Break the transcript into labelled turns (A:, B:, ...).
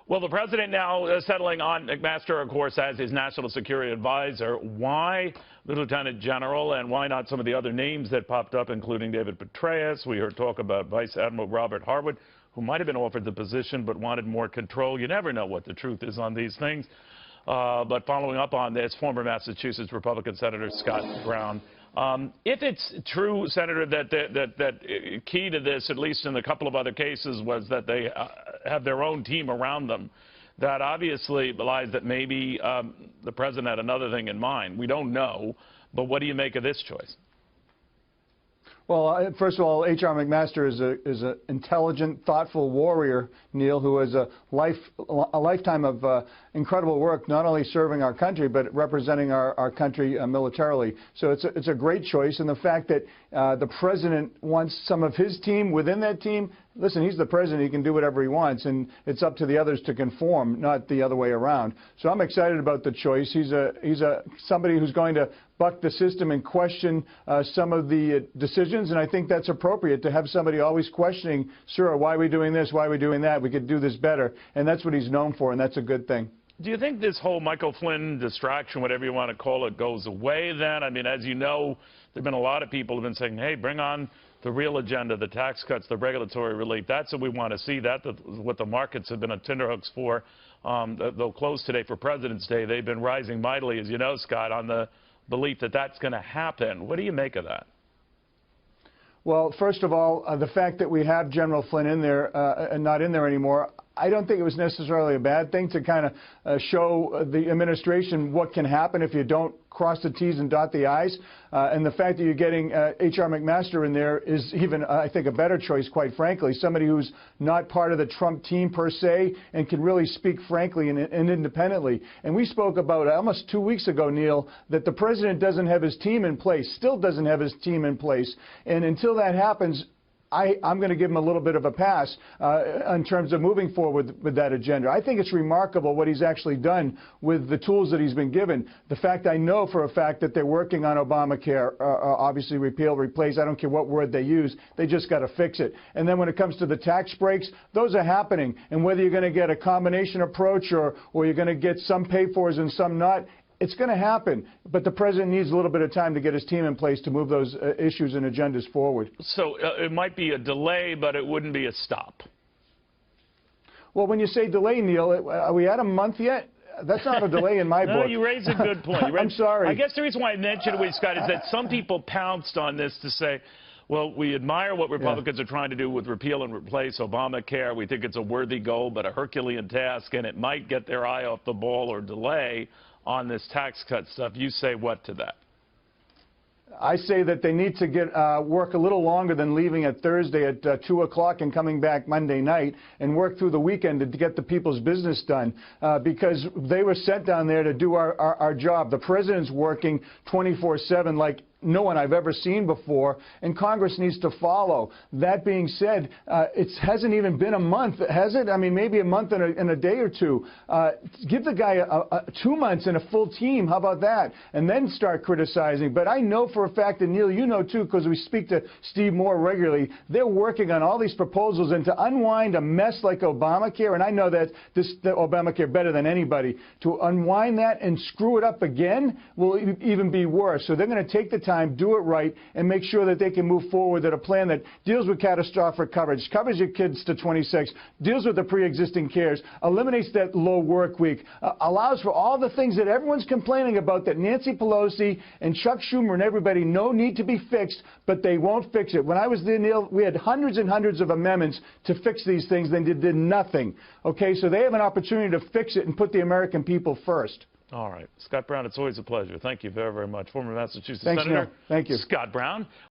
A: Well, the president now settling on McMaster, of course, as his national security advisor. Why the lieutenant general, and why not some of the other names that popped up, including David Petraeus? We heard talk about Vice Admiral Robert Harwood, who might have been offered the position but wanted more control. You never know what the truth is on these things. But following up on this, former Massachusetts Republican Senator Scott Brown. If it's true, Senator, that key to this, at least in a couple of other cases, was that they have their own team around them, that obviously belies that maybe the president had another thing in mind. We don't know, but what do you make of this choice?
B: Well, first of all, H.R. McMaster is an intelligent, thoughtful warrior, Neil, who has a lifetime of incredible work, not only serving our country, but representing our country militarily. So it's a great choice. And the fact that the president wants some of his team within that team, listen, he's the president. He can do whatever he wants, and it's up to the others to conform, not the other way around. So I'm excited about the choice. He's somebody who's going to buck the system and question some of the decisions, and I think that's appropriate to have somebody always questioning, sir, why are we doing this, why are we doing that, we could do this better, and that's what he's known for, and that's a good thing.
A: Do you think this whole Michael Flynn distraction, whatever you want to call it, goes away then? I mean, as you know, there have been a lot of people who have been saying, hey, bring on the real agenda, the tax cuts, the regulatory relief. That's what we want to see. That's what the markets have been on tenterhooks for. They'll close today for President's Day. They've been rising mightily, as you know, Scott, on the belief that that's going to happen. What do you make of that?
B: Well, first of all, the fact that we have General Flynn in there and not in there anymore, I don't think it was necessarily a bad thing to kind of show the administration what can happen if you don't cross the T's and dot the I's. And the fact that you're getting H.R. McMaster in there is even, I think, a better choice, quite frankly. Somebody who's not part of the Trump team per se and can really speak frankly and independently. And we spoke about almost 2 weeks ago, Neil, that the president doesn't have his team in place, still doesn't have his team in place. And until that happens, I'm going to give him a little bit of a pass in terms of moving forward with that agenda. I think it's remarkable what he's actually done with the tools that he's been given. The fact I know for a fact that they're working on Obamacare, obviously repeal, replace, I don't care what word they use, they just got to fix it. And then when it comes to the tax breaks, those are happening. And whether you're going to get a combination approach or you're going to get some pay-fors and some not, it's going to happen, but the president needs a little bit of time to get his team in place to move those issues and agendas forward.
A: So it might be a delay, but it wouldn't be a stop.
B: Well, when you say delay, Neil, are we at a month yet? That's not a delay in my book.
A: No, you raise a good point.
B: I'm sorry.
A: I guess the reason why I mentioned it with Scott is that some people pounced on this to say, well, we admire what Republicans are trying to do with repeal and replace Obamacare. We think it's a worthy goal, but a Herculean task, and it might get their eye off the ball or delay on this tax cut stuff. You say what to that?
B: I say that they need to get work a little longer than leaving at Thursday at 2 o'clock and coming back Monday night, and work through the weekend to get the people's business done, because they were sent down there to do our job. The president's working 24/7 like no one I've ever seen before, and Congress needs to follow. That being said, it hasn't even been a month, has it? I mean, maybe a month and a day or two. Give the guy 2 months and a full team. How about that? And then start criticizing. But I know for a fact, and Neil, you know too, because we speak to Steve Moore regularly, they're working on all these proposals, and to unwind a mess like Obamacare, and I know that the Obamacare better than anybody, to unwind that and screw it up again will even be worse. So they're going to take the time, do it right, and make sure that they can move forward at a plan that deals with catastrophic coverage, covers your kids to 26, deals with the pre-existing cares, eliminates that low work week, allows for all the things that everyone's complaining about that Nancy Pelosi and Chuck Schumer and everybody know need to be fixed, but they won't fix it. When I was there, Neil, we had hundreds and hundreds of amendments to fix these things, then they did nothing. Okay, so they have an opportunity to fix it and put the American people first.
A: All right. Scott Brown, it's always a pleasure. Thank you very, very much. Former Massachusetts
B: Thanks,
A: Senator.
B: Neil. Thank you.
A: Scott Brown.